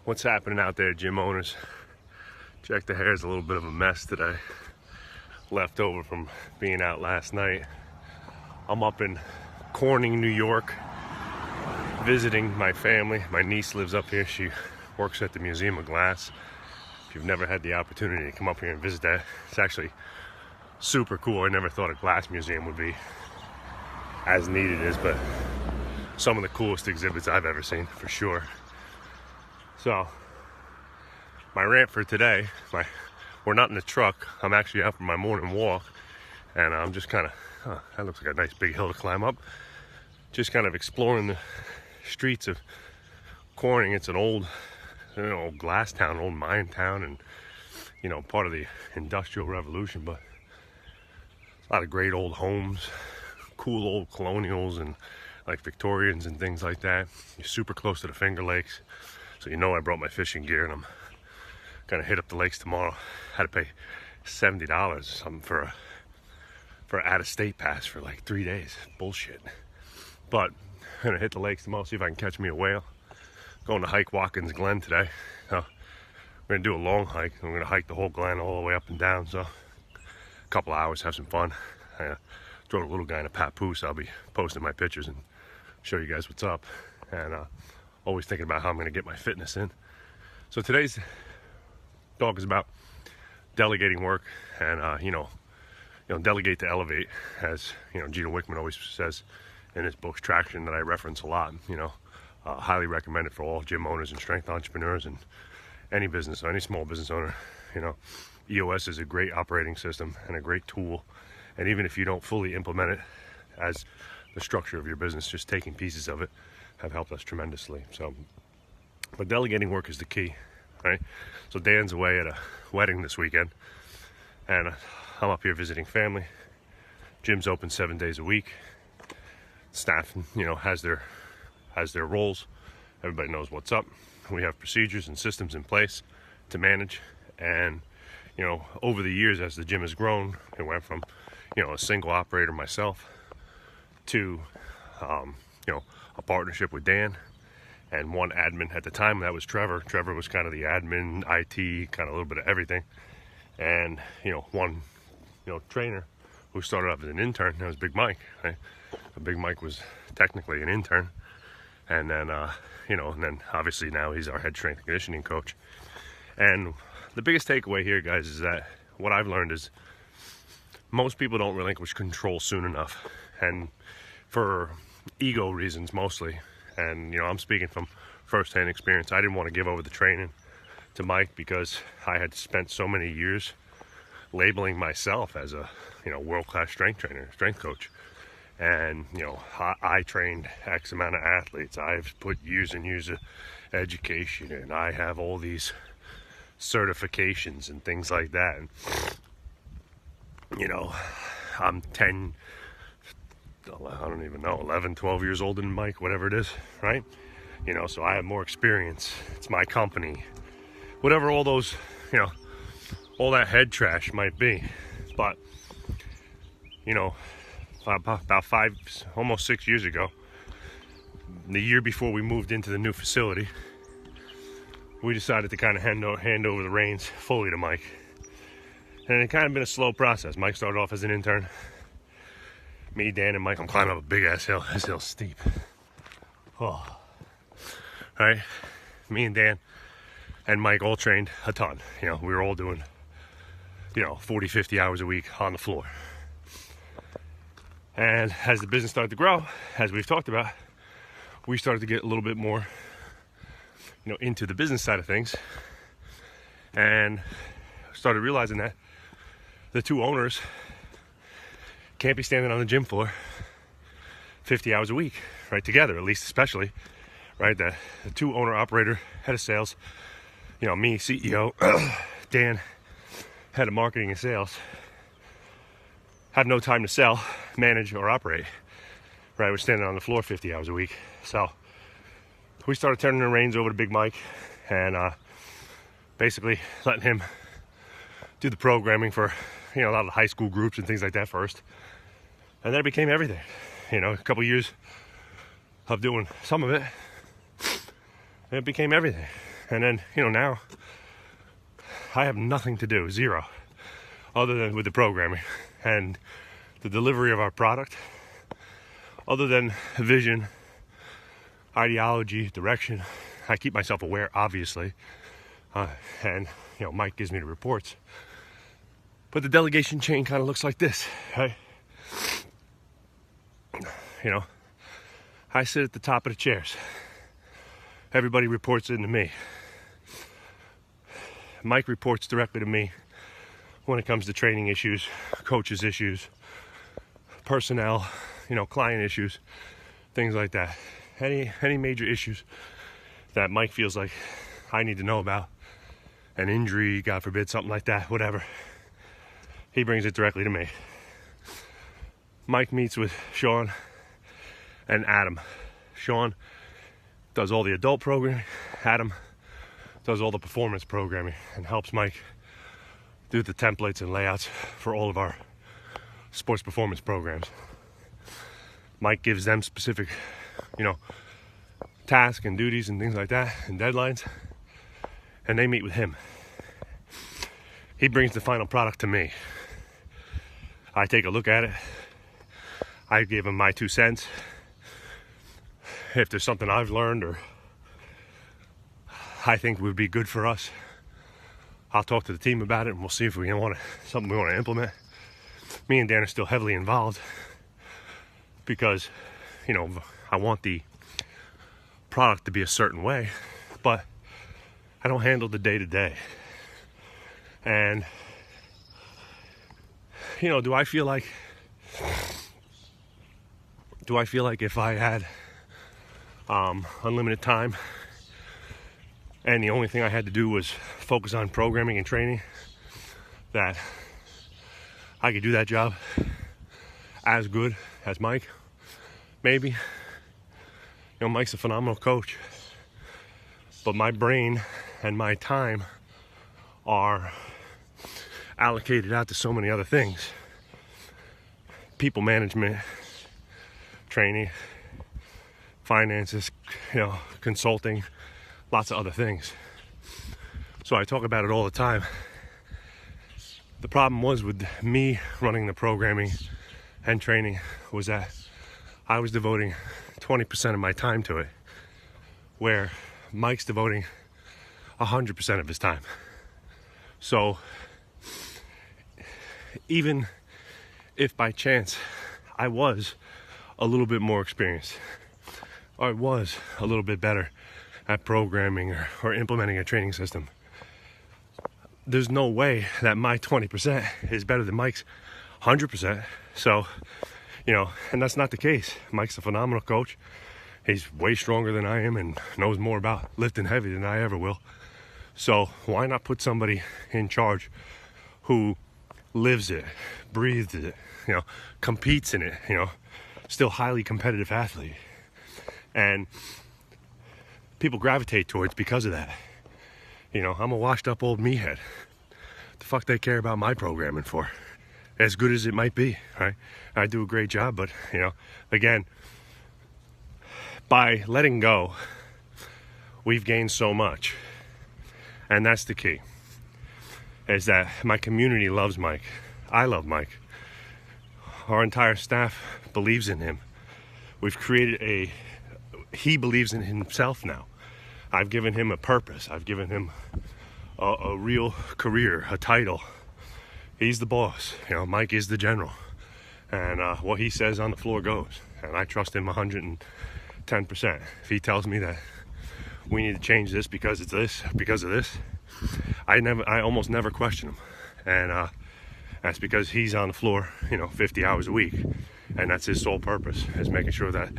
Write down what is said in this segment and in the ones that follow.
What's happening out there, gym owners? Check the hair's a little bit of a mess today. Left over from being out last night. I'm up in Corning, New York, visiting my family. My niece lives up here. She works at the Museum of Glass. If you've never had the opportunity to come up here and visit that, it's actually super cool. I never thought a glass museum would be as neat as it is, but some of the coolest exhibits I've ever seen, for sure. So, my rant for today, we're not in the truck. I'm actually out for my morning walk, and I'm just kind of, that looks like a nice big hill to climb up. Just kind of exploring the streets of Corning. It's an old, glass town, old mine town, and part of the Industrial Revolution. But a lot of great old homes, cool old colonials, and like Victorians and things like that. You're super close to the Finger Lakes. So I brought my fishing gear, and I'm gonna hit up the lakes tomorrow. Had to pay $70 or something for an out-of-state pass for like 3 days. Bullshit. But I'm gonna hit the lakes tomorrow, see if I can catch me a whale. Going to hike Watkins Glen today. So we're gonna do a long hike. I'm gonna hike the whole glen all the way up and down. So a couple hours, have some fun. I drove a little guy in a papoose. I'll be posting my pictures and show you guys what's up. And always thinking about how I'm going to get my fitness in. So today's talk is about delegating work, and delegate to elevate, as Gino Wickman always says in his books Traction, that I reference a lot. Highly recommended for all gym owners and strength entrepreneurs and any business, any small business owner. EOS is a great operating system and a great tool, and even if you don't fully implement it as the structure of your business, just taking pieces of it have helped us tremendously. But delegating work is the key, right? So Dan's away at a wedding this weekend, and I'm up here visiting family. Gym's open 7 days a week. Staff, has their roles. Everybody knows what's up. We have procedures and systems in place to manage. And over the years, as the gym has grown, it went from a single operator, myself, to a partnership with Dan and one admin at the time. That was Trevor. Trevor was kind of the admin, IT, kind of a little bit of everything. And one trainer who started off as an intern. That was Big Mike, right? Big Mike was technically an intern, and then and then obviously now he's our head strength and conditioning coach. And the biggest takeaway here, guys, is that what I've learned is most people don't relinquish control soon enough, and for ego reasons mostly. And I'm speaking from first-hand experience. I didn't want to give over the training to Mike because I had spent so many years labeling myself as a world-class strength trainer, strength coach. And I trained X amount of athletes. I've put years and years of education, and I have all these certifications and things like that. And I'm 11, 12 years older than Mike, whatever it is, right? So I have more experience. It's my company. Whatever all those, all that head trash might be. But, about 5, almost 6 years ago, the year before we moved into the new facility, we decided to kind of hand over the reins fully to Mike. And it kind of been a slow process. Mike started off as an intern. Me, Dan, and Mike, I'm climbing up a big-ass hill. This hill's steep. Oh. All right. Me and Dan and Mike all trained a ton. We were all doing, 40, 50 hours a week on the floor. And as the business started to grow, as we've talked about, we started to get a little bit more, into the business side of things. And started realizing that the two owners can't be standing on the gym floor 50 hours a week, right, together, at least, especially, right? The two owner-operator, head of sales, me, CEO, Dan, head of marketing and sales, have no time to sell, manage, or operate, right? We're standing on the floor 50 hours a week. So we started turning the reins over to Big Mike and basically letting him do the programming for, a lot of the high school groups and things like that first. And then it became everything. A couple years of doing some of it, and it became everything. And then, now I have nothing to do, zero, other than with the programming and the delivery of our product, other than vision, ideology, direction. I keep myself aware, obviously, and Mike gives me the reports. But the delegation chain kind of looks like this, right? I sit at the top of the chairs. Everybody reports into me. Mike reports directly to me when it comes to training issues, coaches issues, personnel, client issues, things like that. Any major issues that Mike feels like I need to know about, an injury, God forbid, something like that, whatever, he brings it directly to me. Mike meets with Sean and Adam. Sean does all the adult programming. Adam does all the performance programming and helps Mike do the templates and layouts for all of our sports performance programs. Mike gives them specific, tasks and duties and things like that and deadlines, and they meet with him. He brings the final product to me. I take a look at it. I give him my 2 cents. If there's something I've learned or I think would be good for us, I'll talk to the team about it and we'll see if we want something we want to implement. Me and Dan are still heavily involved because, I want the product to be a certain way, but I don't handle the day-to-day. And, do I feel like if I had unlimited time and the only thing I had to do was focus on programming and training, that I could do that job as good as Mike? Maybe. Mike's a phenomenal coach, but my brain and my time are allocated out to so many other things. People management, training, finances, consulting, lots of other things. So I talk about it all the time. The problem was with me running the programming and training was that I was devoting 20% of my time to it, where Mike's devoting 100% of his time. So even if by chance I was a little bit more experienced, or I was a little bit better at programming or implementing a training system, there's no way that my 20% is better than Mike's 100%. So, and that's not the case. Mike's a phenomenal coach. He's way stronger than I am and knows more about lifting heavy than I ever will. So why not put somebody in charge who lives it, breathes it, competes in it, still highly competitive athlete. And people gravitate towards because of that. I'm a washed up old meathead. The fuck they care about my programming for? As good as it might be, right? I do a great job, but, again, by letting go, we've gained so much. And that's the key, is that my community loves Mike. I love Mike. Our entire staff believes in him. We've created he believes in himself now. I've given him a purpose. I've given him a real career, a title. He's the boss. Mike is the general. And what he says on the floor goes. And I trust him 110%. If he tells me that we need to change this because of this, I almost never question him. And that's because he's on the floor, 50 hours a week. And that's his sole purpose, is making sure that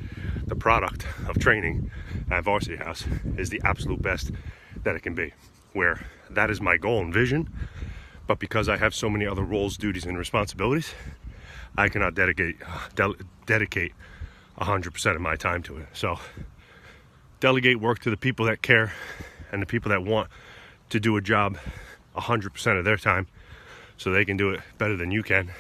the product of training at Varsity House is the absolute best that it can be. Where that is my goal and vision. But because I have so many other roles, duties, and responsibilities, I cannot dedicate 100% of my time to it. So delegate work to the people that care and the people that want to do a job 100% of their time so they can do it better than you can,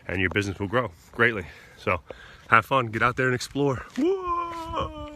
and your business will grow greatly. So have fun, get out there and explore. Whoa!